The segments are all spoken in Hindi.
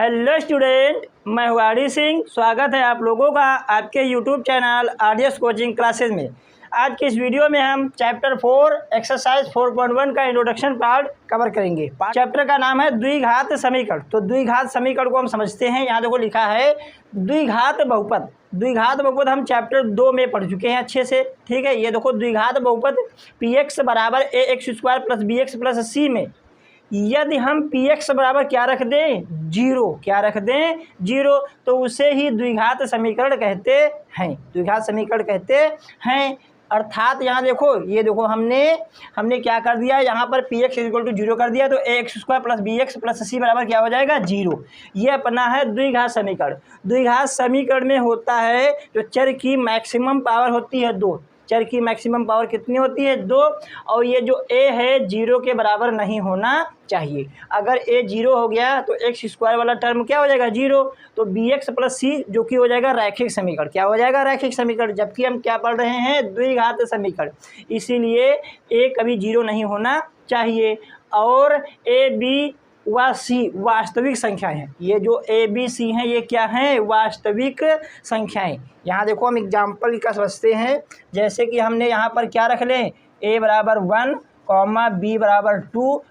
हेलो स्टूडेंट, मैं हूँ आरडी सिंह। स्वागत है आप लोगों का आपके YouTube channel RDS coaching classes में। आज की इस वीडियो में हम चैप्टर 4 एक्सरसाइज 4.1 का इंट्रोडक्शन पार्ट कवर करेंगे। चैप्टर का नाम है द्विघात समीकरण। तो द्विघात समीकरण को हम समझते हैं। यहाँ देखो लिखा है द्विघात बहुपद। द्विघात बहुपद हम चैप्टर 2 में पढ़ चुके हैं अच्छे से, ठीक है। ये देखो द्विघात बहुपद px बराबर ax² plus bx plus c में यदि हम px बराबर क्या रख दें, जीरो, क्या रख दें, जीरो, तो उसे ही द्विघात समीकरण कहते हैं। द्विघात समीकरण कहते हैं। अर्थात यहाँ देखो, ये देखो हमने क्या कर दिया, यहाँ पर px इक्वल टू जीरो कर दिया, तो ax² plus bx plus c बराबर क्या हो जाएगा, जीरो। ये अपना है द्विघात समीकरण। द्विघात समीकरण में होता है जो चर की मैक्सिमम पावर होती है 2। चर की मैक्सिमम पावर कितनी होती है, 2। और ये जो a है जीरो के बराबर नहीं होना चाहिए। अगर a जीरो हो गया तो x² वाला टर्म क्या हो जाएगा, जीरो। तो bx प्लस c जो कि हो जाएगा रैखिक समीकरण। क्या हो जाएगा, रैखिक समीकरण। जबकि हम क्या पढ़ रहे हैं, द्विघात समीकरण, इसीलिए a कभी जीरो नहीं होना चाहिए। और a b व c वास्तविक संख्याएं हैं। ये जो a b c हैं ये क्या हैं, वास्तविक संख्याएं। यहाँ देखो हम एग्जाम्पल का समझते हैं। जैसे कि हमने यहाँ पर क्या रख लें, a बराबर 1, b बराबर 2,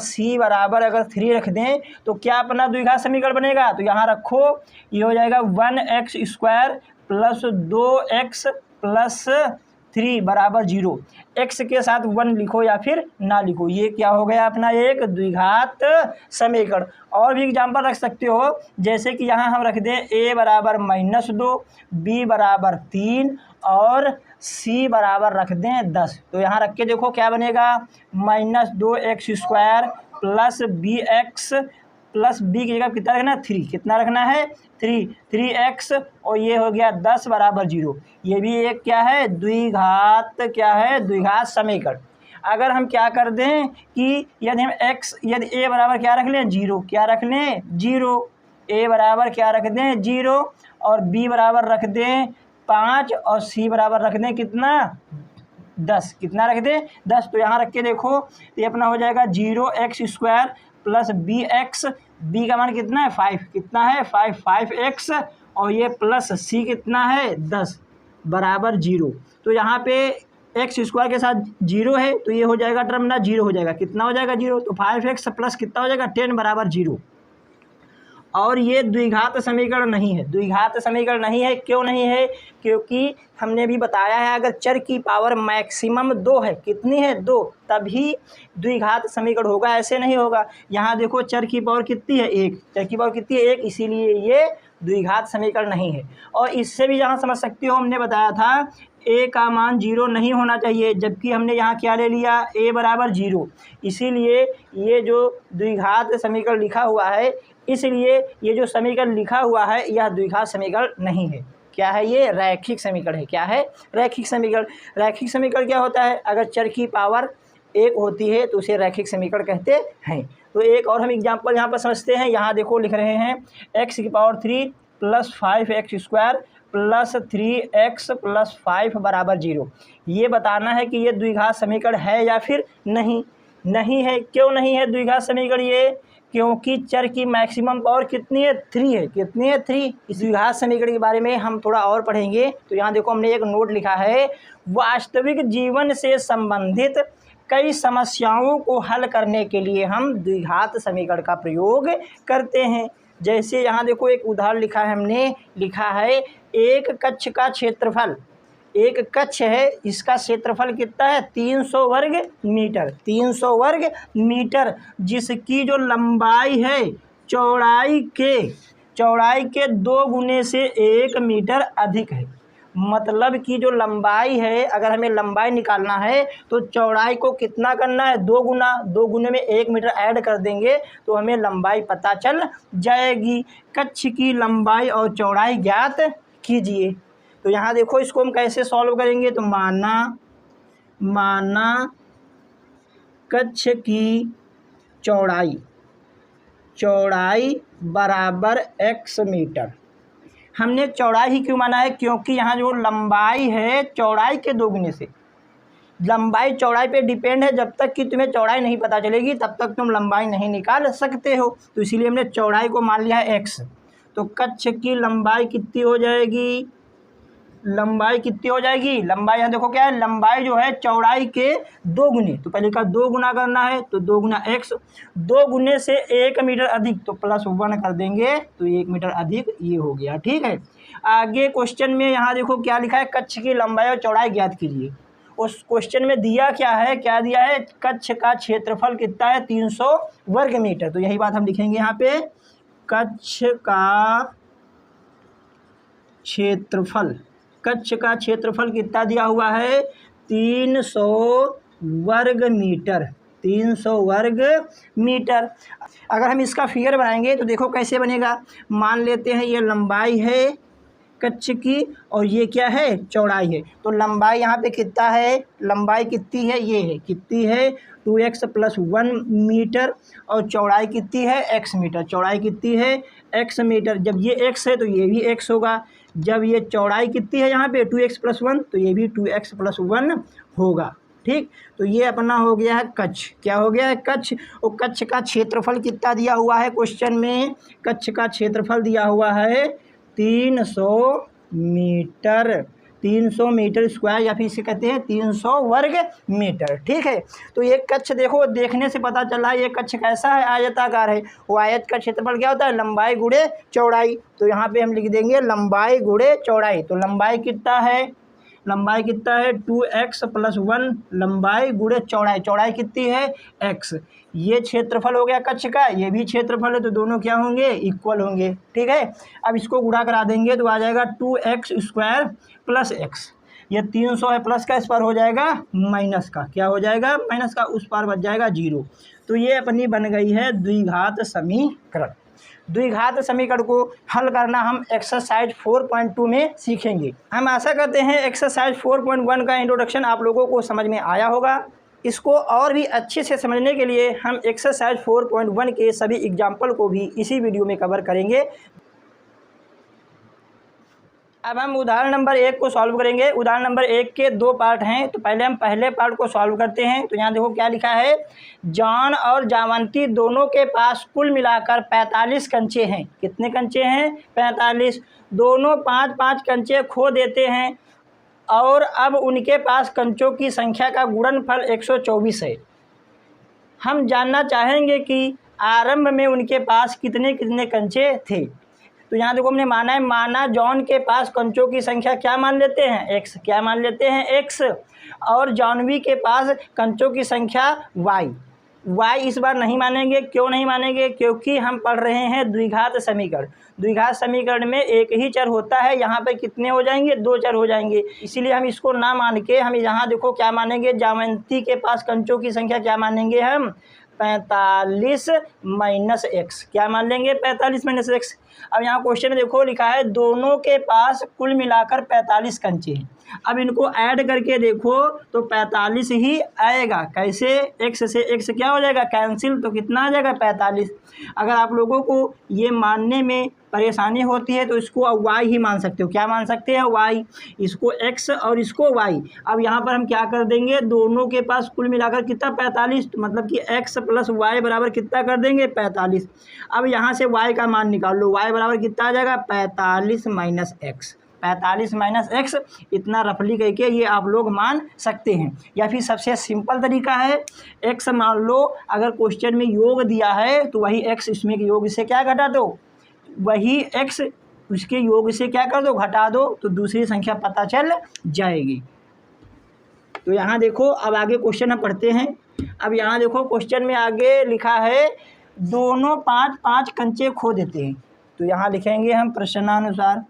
c बराबर अगर 3 रख दें तो क्या अपना द्विघात समीकरण बनेगा। तो यहाँ रखो, ये हो जाएगा 1x² प्लस 2x प्लस 3 बराबर 0। x के साथ 1 लिखो या फिर ना लिखो, ये क्या हो गया अपना एक द्विघात समीकरण। और भी एग्जाम्पल रख सकते हो। जैसे कि यहाँ हम रख दें a बराबर -2, b बराबर 3 और c बराबर रख दें 10। तो यहाँ रख के देखो क्या बनेगा, -2x² plus bx plus b की जगह कितना रखना है, 3। कितना रखना है, 3x, और ये हो गया 10 बराबर 0। ये भी एक क्या है, द्विघात, क्या है, द्विघात समीकरण। अगर हम क्या कर दें कि यदि a बराबर क्या रख लें, जीरो, क्या रख लें, जीरो, a बराबर क्या रख दें, जीरो, और b बराबर रख दें 5 और c बराबर रख दें कितना, 10। कितना रख दें, 10। तो यहाँ रख के देखो, ये अपना हो जाएगा 0x² प्लस bx, b का मान कितना है, 5। कितना है, 5x, और ये प्लस c कितना है, 10 बराबर 0। तो यहाँ पे x² के साथ 0 है, तो ये हो जाएगा टर्म ना, 0 हो जाएगा। कितना हो जाएगा, 0। तो 5x प्लस कितना हो जाएगा, 10 बराबर 0। और ये द्विघात समीकरण नहीं है। द्विघात समीकरण नहीं है, क्यों नहीं है, क्योंकि हमने भी बताया है अगर चर की पावर मैक्सिमम 2 है, कितनी है, 2, तभी द्विघात समीकरण होगा, ऐसे नहीं होगा। यहाँ देखो चर की पावर कितनी है, 1। चर की पावर कितनी है, 1, इसीलिए ये द्विघात समीकरण नहीं है। और इससे भी यहाँ समझ सकते हो, हमने बताया था a का मान 0 नहीं होना चाहिए, जबकि हमने यहाँ क्या ले लिया, a बराबर 0। इसीलिए ये जो द्विघात समीकरण लिखा हुआ है, इसलिए ये जो समीकरण लिखा हुआ है यह द्विघात समीकरण नहीं है। क्या है, ये रैखिक समीकरण है। क्या है, रैखिक समीकरण। रैखिक समीकरण क्या होता है, अगर चर की पावर 1 होती है तो उसे रैखिक समीकरण कहते हैं। तो एक और हम एग्जाम्पल यहाँ पर समझते हैं। यहाँ देखो लिख रहे हैं x की power 3 plus 5x² plus 3x plus 5 बराबर 0। ये बताना है कि ये द्विघात समीकरण है या फिर नहीं। नहीं है, क्यों नहीं है द्विघात समीकरण ये, क्योंकि चर की मैक्सिमम पावर कितनी है, 3 है। कितनी है, 3। इस द्विघात समीकरण के बारे में हम थोड़ा और पढ़ेंगे। तो यहाँ देखो हमने एक नोट लिखा है, वास्तविक जीवन से संबंधित कई समस्याओं को हल करने के लिए हम द्विघात समीकरण का प्रयोग करते हैं। जैसे यहाँ देखो एक उदाहरण लिखा है, हमने लिखा है एक कक्ष का क्षेत्रफल, एक कक्ष है, इसका क्षेत्रफल कितना है, 300 वर्ग मीटर। 300 वर्ग मीटर, जिसकी जो लंबाई है चौड़ाई के 2 गुने से 1 मीटर अधिक है। मतलब कि जो लंबाई है, अगर हमें लंबाई निकालना है तो चौड़ाई को कितना करना है, 2 गुना। 2 गुने में 1 मीटर ऐड कर देंगे तो हमें लंबाई पता चल जाएगी। कक्ष की लंबाई और चौड़ाई ज्ञात कीजिए। तो यहाँ देखो इसको हम कैसे सॉल्व करेंगे। तो माना कक्ष की चौड़ाई बराबर x मीटर। हमने चौड़ाई ही क्यों माना है, क्योंकि यहाँ जो लंबाई है चौड़ाई के 2 गुने से, लंबाई चौड़ाई पे डिपेंड है, जब तक कि तुम्हें चौड़ाई नहीं पता चलेगी तब तक तुम लंबाई नहीं निकाल सकते हो। तो इसीलिए हमने चौड़ाई को मान लिया है x। तो कक्ष की लंबाई कितनी हो जाएगी, लंबाई कितनी हो जाएगी, लंबाई यहाँ देखो क्या है, लंबाई जो है चौड़ाई के 2 गुने, तो पहले का 2 गुना करना है तो 2 गुना x, 2 गुने से 1 मीटर अधिक तो +1 कर देंगे तो 1 मीटर अधिक ये हो गया। ठीक है, आगे क्वेश्चन में यहाँ देखो क्या लिखा है, कक्ष की लंबाई और चौड़ाई ज्ञात कीजिए। उस क्वेश्चन में दिया क्या है, क्या दिया है, कक्ष का क्षेत्रफल कितना है 300 वर्ग मीटर। तो यही बात हम लिखेंगे यहाँ पे, कक्ष का क्षेत्रफल, कक्ष का क्षेत्रफल कितना दिया हुआ है 300 वर्ग मीटर, 300 वर्ग मीटर। अगर हम इसका फिगर बनाएंगे तो देखो कैसे बनेगा, मान लेते हैं ये लंबाई है कक्ष की और ये क्या है, चौड़ाई है। तो लंबाई यहाँ पे कितना है, लंबाई कितनी है, ये है, कितनी है 2x + 1 मीटर, और चौड़ाई कितनी है x मीटर, चौड़ाई कितनी है x मीटर। जब ये x है तो ये भी x होगा, जब ये चौड़ाई कितनी है यहाँ पे 2x + 1 तो ये भी 2x + 1 होगा। ठीक, तो ये अपना हो गया है कक्ष, क्या हो गया है कक्ष। और कक्ष का क्षेत्रफल कितना दिया हुआ है क्वेश्चन में, कक्ष का क्षेत्रफल दिया हुआ है 300 मीटर, 300 मीटर स्क्वायर, या फिर इसे कहते हैं 300 वर्ग मीटर। ठीक है, तो ये कक्ष देखो, देखने से पता चला ये कक्ष कैसा है, आयताकार है। वो आयत का क्षेत्रफल क्या होता है, लंबाई गुणे चौड़ाई। तो यहाँ पे हम लिख देंगे लंबाई गुणे चौड़ाई। तो लंबाई कितना है, लंबाई कितना है 2x + 1 लंबाई गुणे चौड़ाई, चौड़ाई कितनी है x। ये क्षेत्रफल हो गया कक्ष का, ये भी क्षेत्रफल है, तो दोनों क्या होंगे, इक्वल होंगे। ठीक है, अब इसको गुणा करा देंगे तो आ जाएगा 2x² + x। ये 300 है प्लस का, इस पर हो जाएगा माइनस का, क्या हो जाएगा माइनस का, उस पार बच जाएगा 0। तो ये अपनी बन गई है द्विघात समीकरण। द्विघात समीकरण को हल करना हम एक्सरसाइज 4.2 में सीखेंगे। हम आशा करते हैं एक्सरसाइज 4.1 का इंट्रोडक्शन आप लोगों को समझ में आया होगा। इसको और भी अच्छे से समझने के लिए हम एक्सरसाइज 4.1 के सभी एग्जाम्पल को भी इसी वीडियो में कवर करेंगे। अब हम उदाहरण नंबर 1 को सॉल्व करेंगे। उदाहरण नंबर 1 के 2 पार्ट हैं, तो पहले हम पहले पार्ट को सॉल्व करते हैं। तो यहाँ देखो क्या लिखा है, जॉन और जावंती दोनों के पास कुल मिलाकर 45 कंचे हैं। कितने कंचे हैं, 45। दोनों 5-5 कंचे खो देते हैं और अब उनके पास कंचों की संख्या का गुणनफल 124 है। हम जानना चाहेंगे कि आरंभ में उनके पास कितने कितने कंचे थे। तो यहाँ देखो हमने माना है, माना जॉन के पास कंचों की संख्या क्या मान लेते हैं x, क्या मान लेते हैं x, और जॉनवी के पास कंचों की संख्या y इस बार नहीं मानेंगे। क्यों नहीं मानेंगे, क्योंकि हम पढ़ रहे हैं द्विघात समीकरण। द्विघात समीकरण में एक ही चर होता है, यहाँ पे कितने हो जाएंगे, 2 चर हो जाएंगे। इसीलिए हम इसको ना मान के हम यहाँ देखो क्या मानेंगे, जावंती के पास कंचों की संख्या क्या मानेंगे हम 45 - x, क्या मान लेंगे 45 - x। अब यहाँ क्वेश्चन में देखो लिखा है दोनों के पास कुल मिलाकर 45 कंचे हैं। अब इनको ऐड करके देखो तो 45 ही आएगा। कैसे, x से x क्या हो जाएगा कैंसिल, तो कितना आ जाएगा 45। अगर आप लोगों को ये मानने में परेशानी होती है तो इसको y ही मान सकते हो। क्या मान सकते हैं, y, इसको x और इसको y। अब यहाँ पर हम क्या कर देंगे, दोनों के पास कुल मिलाकर कितना 45, तो मतलब कि x + y बराबर कितना कर देंगे 45। अब यहाँ से y का मान निकाल लो, y बराबर कितना आ जाएगा 45 - x। 45 - x इतना रफली करके ये आप लोग मान सकते हैं। या फिर सबसे सिंपल तरीका है, x मान लो, अगर क्वेश्चन में योग दिया है तो वही x इसमें के योग से क्या घटा दो, वही x उसके योग से क्या कर दो, घटा दो, तो दूसरी संख्या पता चल जाएगी। तो यहाँ देखो अब आगे क्वेश्चन हम पढ़ते हैं। अब यहाँ देखो क्वेश्चन में आगे लिखा है दोनों 5-5 कंचे खो देते हैं। तो यहाँ लिखेंगे हम प्रश्नानुसार,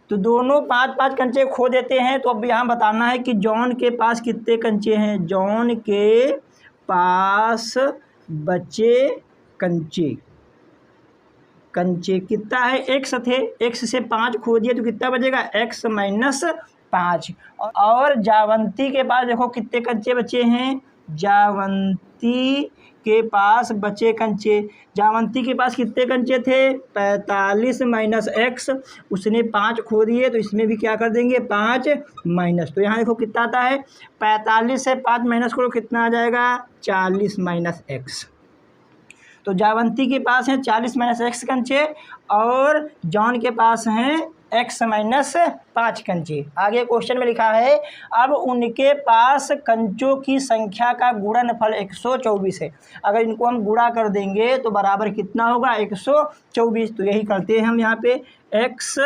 तो दोनों 5-5 कंचे खो देते हैं। तो अब यहाँ बताना है कि जॉन के पास कितने कंचे हैं, जॉन के पास बचे कंचे कितना है, x थे, x से 5 खो दिए तो कितना बचेगा x - 5। और जावंती के पास देखो कितने कंचे बचे हैं, जावंती के पास बचे कंचे, जावंती के पास कितने कंचे थे 45 माइनस एक्स, उसने 5 खो दिए, तो इसमें भी क्या कर देंगे 5 माइनस। तो यहाँ देखो कितना आता है 45 से 5 माइनस करो कितना आ जाएगा 40 माइनस एक्स। तो जावंती के पास हैं 40 माइनस एक्स कंचे और जॉन के पास हैं एक्स माइनस 5 कंचे। आगे क्वेश्चन में लिखा है अब उनके पास कंचों की संख्या का गुणनफल 124 है। अगर इनको हम गुणा कर देंगे तो बराबर कितना होगा 124। तो यही करते हैं हम यहाँ पे x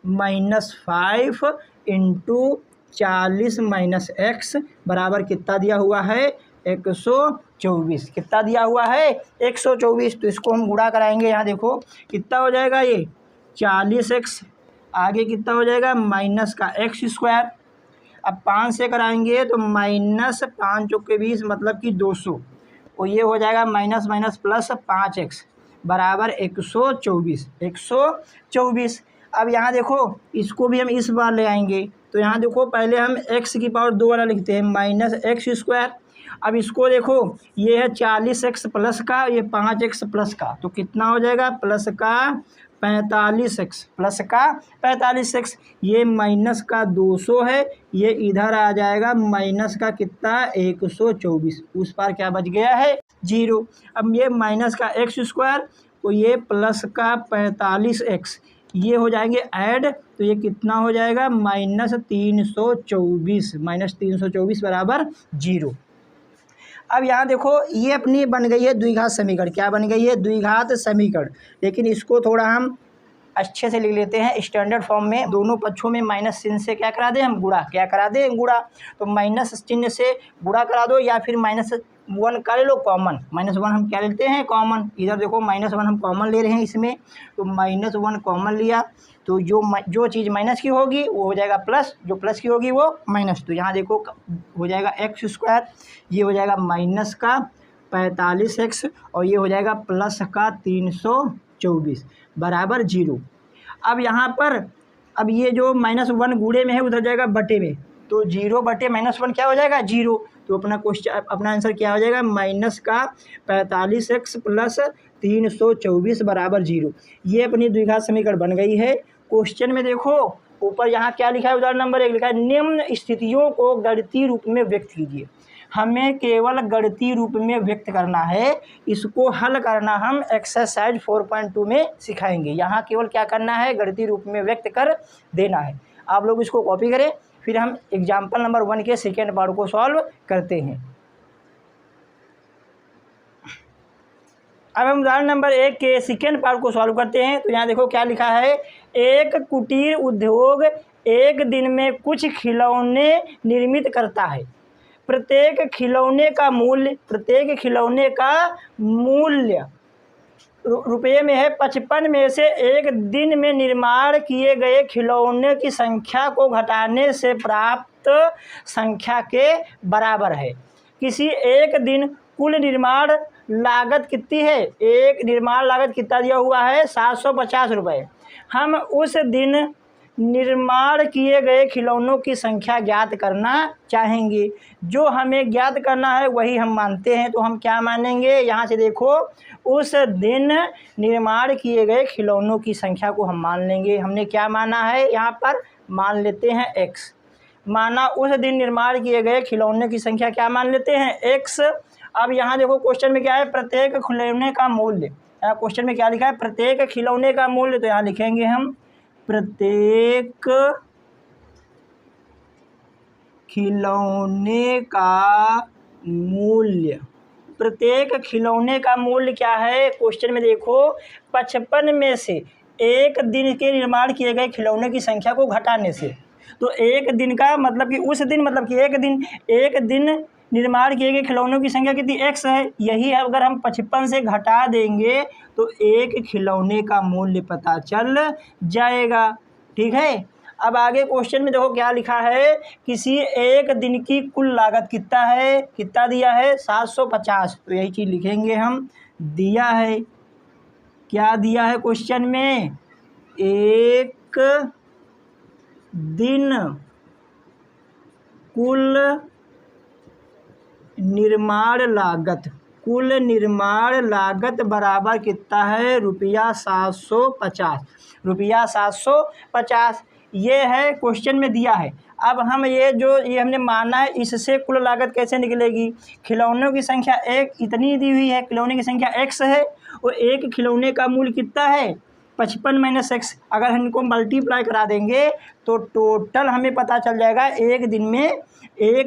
minus 5 into 40 minus x बराबर कितना दिया हुआ है 124। कितना दिया हुआ है 124। तो इसको हम गुणा कराएंगे, यहाँ देखो कितना हो जाएगा ये 40x, आगे कितना हो जाएगा माइनस का एक्स स्क्वायर। अब 5 से कराएंगे तो माइनस 5 चौके 20 मतलब कि 200, और ये हो जाएगा माइनस माइनस प्लस 5x बराबर 124। अब यहाँ देखो इसको भी हम इस बार ले आएंगे, तो यहाँ देखो पहले हम x की पावर 2 वाला लिखते हैं माइनस एक्स स्क्वायर। अब इसको देखो ये है 40x प्लस का, ये 5x प्लस का, तो कितना हो जाएगा प्लस का 45x प्लस का 45x, ये माइनस का 200 है, ये इधर आ जाएगा माइनस का कितना 124, उस पार क्या बच गया है 0। अब ये माइनस का एक्स स्क्वायर, तो ये प्लस का 45x, ये हो जाएंगे ऐड, तो ये कितना हो जाएगा माइनस 324 बराबर 0। अब यहाँ देखो ये अपनी बन गई है द्विघात समीकरण। क्या बन गई है द्विघात समीकरण, लेकिन इसको थोड़ा हम अच्छे से लिख लेते हैं स्टैंडर्ड फॉर्म में। दोनों पक्षों में माइनस चिन्ह से क्या करा दें हम गुणा, क्या करा दें गुणा। तो माइनस चिन्ह से गुणा करा दो या फिर -1 कर लो कॉमन, -1 हम क्या लेते हैं कॉमन, इधर देखो -1 हम कॉमन ले रहे हैं इसमें, तो -1 कॉमन लिया तो जो चीज़ माइनस की होगी वो हो जाएगा प्लस, जो प्लस की होगी वो माइनस। तो यहाँ देखो हो जाएगा एक्स स्क्वायर, ये हो जाएगा माइनस का 45x और ये हो जाएगा प्लस का 324 बराबर 0। अब यहाँ पर अब ये जो -1 गुणे में है उधर जाएगा बटे में, तो 0 बटे -1 क्या हो जाएगा 0। तो अपना क्वेश्चन अपना आंसर क्या हो जाएगा माइनस का 45x प्लस 324 बराबर 0। ये अपनी द्विघात समीकरण बन गई है। क्वेश्चन में देखो ऊपर यहाँ क्या लिखा है, उदाहरण नंबर 1 लिखा है निम्न स्थितियों को गणितीय रूप में व्यक्त कीजिए। हमें केवल गणितीय रूप में व्यक्त करना है, इसको हल करना हम एक्सरसाइज 4.2 में सिखाएंगे। यहाँ केवल क्या करना है गणितीय रूप में व्यक्त कर देना है। आप लोग इसको कॉपी करें, फिर हम एग्जाम्पल नंबर 1 के सेकेंड पार्ट को सॉल्व करते हैं। अब हम उदाहरण नंबर 1 के सेकेंड पार्ट को सॉल्व करते हैं। तो यहाँ देखो क्या लिखा है, एक कुटीर उद्योग एक दिन में कुछ खिलौने निर्मित करता है। प्रत्येक खिलौने का मूल्य रुपये में है 55 में से एक दिन में निर्माण किए गए खिलौने की संख्या को घटाने से प्राप्त संख्या के बराबर है। किसी एक दिन कुल निर्माण लागत कितनी है, एक निर्माण लागत कितना दिया हुआ है 750 रुपये। हम उस दिन निर्माण किए गए खिलौनों की संख्या ज्ञात करना चाहेंगे। जो हमें ज्ञात करना है वही हम मानते हैं, तो हम क्या मानेंगे, यहाँ से देखो उस दिन निर्माण किए गए खिलौनों की संख्या को हम मान लेंगे। हमने क्या माना है, यहाँ पर मान लेते हैं x, माना उस दिन निर्माण किए गए खिलौने की संख्या क्या मान लेते हैं x। अब यहाँ देखो क्वेश्चन में क्या है, प्रत्येक खिलौने का मूल्य, क्वेश्चन में क्या लिखा है प्रत्येक खिलौने का मूल्य, तो यहाँ लिखेंगे हम प्रत्येक खिलौने का मूल्य। प्रत्येक खिलौने का मूल्य क्या है, क्वेश्चन में देखो 55 में से एक दिन के निर्माण किए गए खिलौने की संख्या को घटाने से। तो एक दिन का मतलब कि उस दिन, मतलब कि एक दिन निर्माण किए गए खिलौनों की संख्या कितनी x है, यही है। अगर हम 55 से घटा देंगे तो एक खिलौने का मूल्य पता चल जाएगा, ठीक है। अब आगे क्वेश्चन में देखो क्या लिखा है, किसी एक दिन की कुल लागत कितना है, कितना दिया है 750। तो यही चीज़ लिखेंगे हम, दिया है, क्या दिया है क्वेश्चन में, एक दिन कुल निर्माण लागत, कुल निर्माण लागत बराबर कितना है, रुपया 750, रुपया 750। ये है क्वेश्चन में दिया है। अब हम ये हमने माना है, इससे कुल लागत कैसे निकलेगी। खिलौनों की संख्या एक इतनी दी हुई है, खिलौने की संख्या x है और एक खिलौने का मूल्य कितना है 55 - x। अगर हम इनको मल्टीप्लाई करा देंगे तो टोटल हमें पता चल जाएगा एक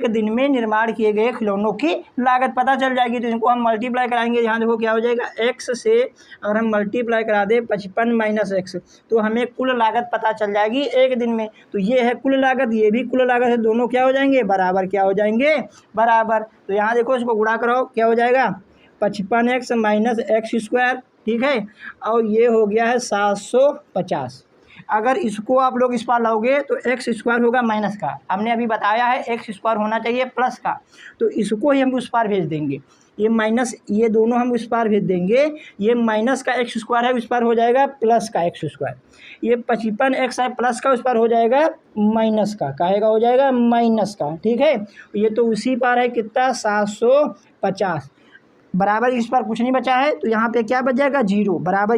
दिन में निर्माण किए गए खिलौनों की लागत पता चल जाएगी। तो इनको हम मल्टीप्लाई कराएंगे, यहाँ देखो क्या हो जाएगा, x से अगर हम मल्टीप्लाई करा दें 55 - x तो हमें कुल लागत पता चल जाएगी एक दिन में। तो ये है कुल लागत, ये भी कुल लागत है, दोनों क्या हो जाएंगे बराबर, क्या हो जाएंगे बराबर। तो यहाँ देखो इसको गुणा करो, क्या हो जाएगा 55x - x², ठीक है, और ये हो गया है 750। अगर इसको आप लोग इस पार लाओगे तो x² होगा माइनस का, हमने अभी बताया है x² होना चाहिए प्लस का, तो इसको ही हम उस पार भेज देंगे। ये माइनस, ये दोनों हम उस पार भेज देंगे। ये माइनस का x² है, उस पार हो जाएगा प्लस का x²। ये 55x है, प्लस का उस पार हो जाएगा माइनस का, काहेगा हो जाएगा माइनस का, ठीक है। ये तो उसी पार है कितना 750 बराबर, इस पार कुछ नहीं बचा है, तो यहाँ पे क्या बच जाएगा 0 बराबर,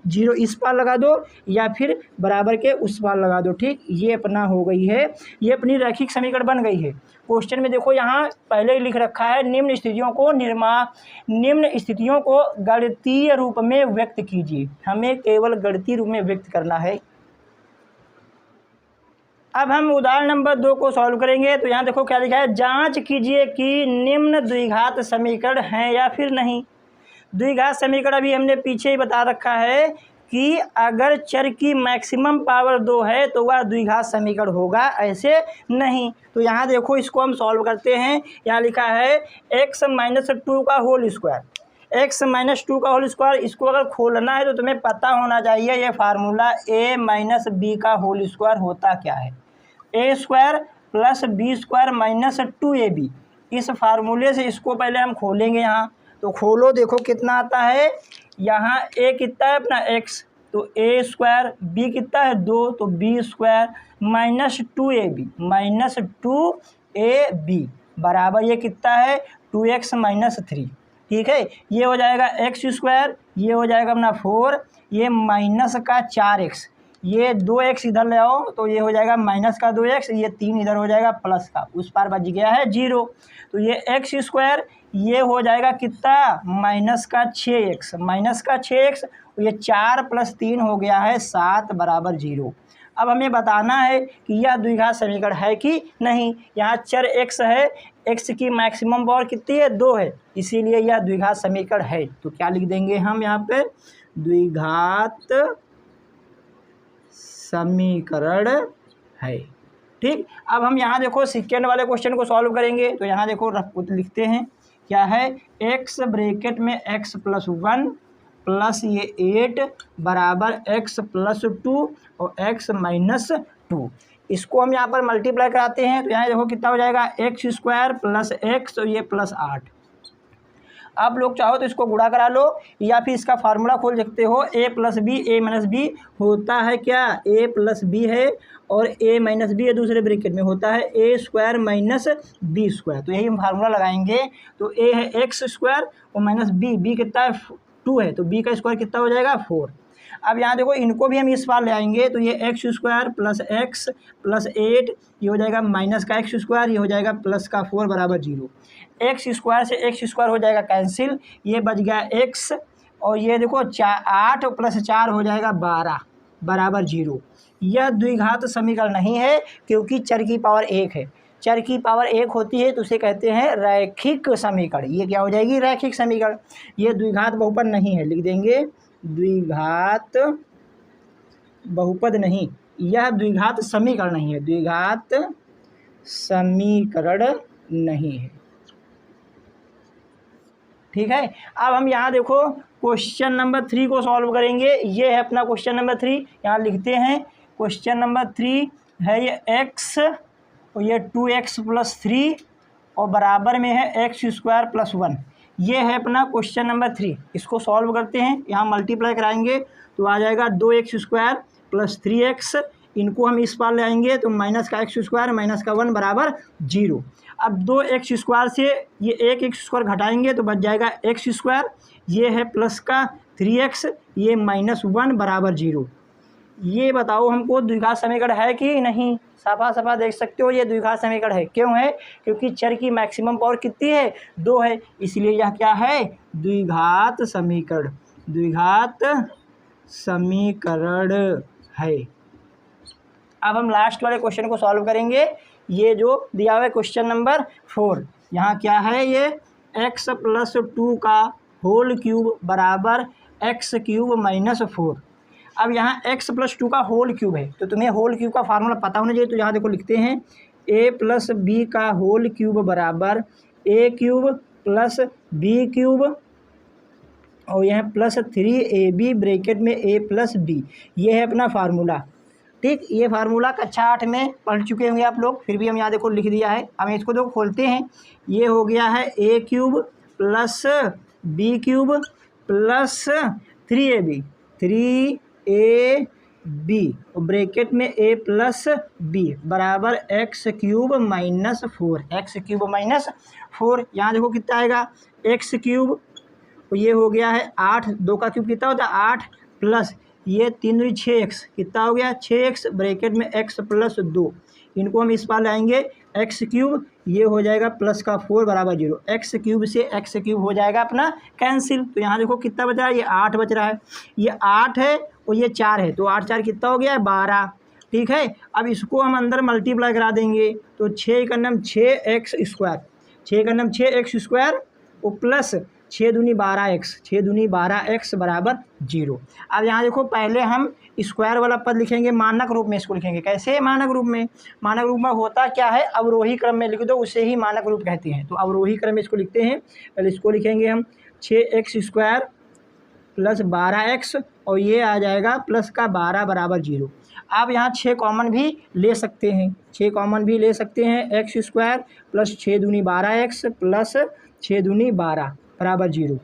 0 इस पार लगा दो या फिर बराबर के उस पार लगा दो, ठीक। ये अपना हो गई है, ये अपनी रैखिक समीकरण बन गई है। क्वेश्चन में देखो यहाँ पहले लिख रखा है निम्न स्थितियों को गणितीय रूप में व्यक्त कीजिए। हमें केवल गणितीय रूप में व्यक्त करना है। अब हम उदाहरण नंबर 2 को सॉल्व करेंगे। तो यहाँ देखो क्या लिखा है, जांच कीजिए कि निम्न द्विघात समीकरण है या फिर नहीं। द्विघात समीकरण अभी हमने पीछे ही बता रखा है कि अगर चर की मैक्सिमम पावर 2 है तो वह द्विघात समीकरण होगा, ऐसे नहीं। तो यहाँ देखो इसको हम सॉल्व करते हैं। यहाँ लिखा है x - 2 का होल स्क्वायर, x - 2 का होल स्क्वायर। इसको अगर खोलना है तो तुम्हें पता होना चाहिए ये फार्मूला a - b का होल स्क्वायर होता क्या है, a² + b² - 2ab। इस फार्मूले से इसको पहले हम खोलेंगे। यहाँ तो खोलो, देखो कितना आता है। यहाँ a कितना है अपना x, तो a², b कितना है 2, तो b² - 2ab बराबर ये कितना है 2x - 3, ठीक है। ये हो जाएगा x², ये हो जाएगा अपना 4, ये माइनस का 4x, ये 2x इधर ले आओ तो ये हो जाएगा माइनस का 2x, ये 3 इधर हो जाएगा प्लस का, उस पार बच गया है 0। तो ये x², ये हो जाएगा कितना माइनस का 6x, ये 4 + 3 हो गया है 7 बराबर 0। अब हमें बताना है कि यह द्विघात समीकरण है कि नहीं। यहाँ चर x है, x की मैक्सिमम पावर कितनी है 2 है, इसीलिए यह द्विघात समीकरण है। तो क्या लिख देंगे हम यहाँ पे, द्विघात समीकरण है, ठीक। अब हम यहाँ देखो सेकेंड वाले क्वेश्चन को सॉल्व करेंगे। तो यहाँ देखो लिखते हैं क्या है, x ब्रैकेट में x + 1 प्लस ये 8 बराबर x + 2 और x - 2। इसको हम यहाँ पर मल्टीप्लाई कराते हैं। तो यहाँ देखो कितना हो जाएगा x² + x और ये +8। आप लोग चाहो तो इसको गुणा करा लो या फिर इसका फार्मूला खोल सकते हो, a + b होता है क्या, a + b है और a - b है दूसरे ब्रैकेट में, होता है a² - b²। तो यही हम फार्मूला लगाएंगे। तो a है x² और b कितना है 2 है, तो b का स्क्वायर कितना हो जाएगा 4। अब यहाँ देखो इनको भी हम इस बार ले आएंगे। तो ये x² + x + 8, ये हो जाएगा माइनस का x², ये हो जाएगा प्लस का 4 बराबर 0। x² से x² हो जाएगा कैंसिल, ये बच गया x और ये देखो 8 + 4 हो जाएगा 12 बराबर 0। यह द्विघात समीकरण नहीं है क्योंकि चर की पावर 1 है। चर की पावर 1 होती है तो उसे कहते हैं रैखिक समीकरण। ये क्या हो जाएगी रैखिक समीकरण, ये द्विघात बहुपद नहीं है, लिख देंगे द्विघात बहुपद नहीं, यह द्विघात समीकरण नहीं है, द्विघात समीकरण नहीं है, ठीक है। अब हम यहाँ देखो क्वेश्चन नंबर 3 को सॉल्व करेंगे। ये है अपना क्वेश्चन नंबर 3, यहाँ लिखते हैं क्वेश्चन नंबर 3 है ये x और ये 2x + 3 और बराबर में है x² + 1। ये है अपना क्वेश्चन नंबर 3। इसको सॉल्व करते हैं, यहाँ मल्टीप्लाई कराएंगे तो आ जाएगा 2x² + 3x। इनको हम इस पार ले आएंगे तो माइनस का x² - का 1 बराबर 0। अब 2x² से ये एक x² घटाएंगे तो बच जाएगा x², ये है प्लस का 3x, ये -1 बराबर 0। ये बताओ हमको द्विघात समीकरण है कि नहीं? साफा साफा देख सकते हो ये द्विघात समीकरण है। क्यों है? क्योंकि चर की मैक्सिमम पावर कितनी है? 2 है, इसलिए यह क्या है? द्विघात समीकरण, द्विघात समीकरण है। अब हम लास्ट वाले क्वेश्चन को सॉल्व करेंगे। ये जो दिया हुआ है क्वेश्चन नंबर 4, यहाँ क्या है? ये x + 2 का होल क्यूब बराबर x³ - 4। अब यहाँ x + 2 का होल क्यूब है, तो तुम्हें होल क्यूब का फार्मूला पता होना चाहिए। तो यहाँ देखो लिखते हैं a + b का होल क्यूब बराबर a³ + b³ और यह +3ab ब्रैकेट में a + b, ये है अपना फार्मूला। ठीक, ये फार्मूला कक्षा 8 में पढ़ चुके होंगे आप लोग, फिर भी हम यहाँ देखो लिख दिया है। अब इसको देखो खोलते हैं, ये हो गया है a³ + b³ + 3ab, 3ab और ब्रैकेट में a + b बराबर x³ - 4, x³ - 4। यहाँ देखो कितना आएगा? x³ तो ये हो गया है 8, 2 का क्यूब कितना होता है? 8 प्लस ये 3 दूनी 6x, कितना हो गया? 6x ब्रैकेट में x + 2, इनको हम इस पार लाएंगे x³, ये हो जाएगा प्लस का 4 बराबर 0। x³ से x³ हो जाएगा अपना कैंसिल। तो यहाँ देखो कितना बच रहा है? ये 8 बच रहा है, ये 8 है और ये 4 है, तो 8 4 कितना हो गया है? 12। ठीक है, अब इसको हम अंदर मल्टीप्लाई करा देंगे, तो 6 का नाम 6x², 6 का नाम 6x² और प्लस 6 दूनी 12x, 6 दूनी 12x बराबर 0। अब यहाँ देखो पहले हम स्क्वायर वाला पद लिखेंगे मानक रूप में। इसको लिखेंगे कैसे? मानक रूप में। मानक रूप में होता क्या है? अवरोही क्रम में लिख दो, उसे ही मानक रूप कहते हैं। तो अवरोही क्रम में इसको लिखते हैं। पहले इसको लिखेंगे हम 6x² + 12x और ये आ जाएगा प्लस का 12 बराबर 0। आप यहाँ 6 कॉमन भी ले सकते हैं, 6 कॉमन भी ले सकते हैं। x² + 6 दूनी 12x प्लस 6 दूनी 12 बराबर 0।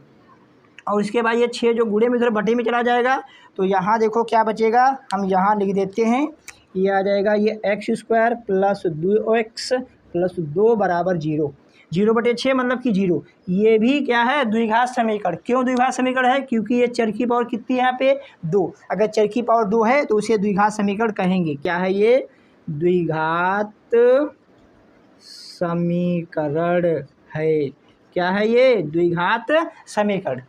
और इसके बाद ये 6 जो गुणे में इधर बटे में चला जाएगा, तो यहाँ देखो क्या बचेगा? हम यहाँ लिख देते हैं, ये आ जाएगा ये x² + 2x + 2 बराबर 0। 0/6 मतलब कि 0। ये भी क्या है? द्विघात समीकरण। क्यों द्विघात समीकरण है? क्योंकि ये चर की पावर कितनी है यहाँ पे? 2। अगर चर की पावर 2 है तो उसे द्विघात समीकरण कहेंगे। क्या है ये? द्विघात समीकरण है। क्या है ये? द्विघात समीकरण।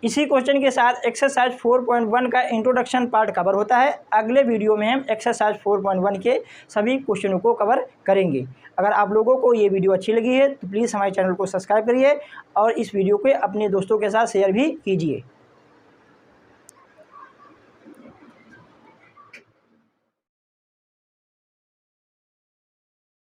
इसी क्वेश्चन के साथ एक्सरसाइज 4.1 का इंट्रोडक्शन पार्ट कवर होता है। अगले वीडियो में हम एक्सरसाइज 4.1 के सभी क्वेश्चनों को कवर करेंगे। अगर आप लोगों को ये वीडियो अच्छी लगी है तो प्लीज़ हमारे चैनल को सब्सक्राइब करिए और इस वीडियो को अपने दोस्तों के साथ शेयर भी कीजिए।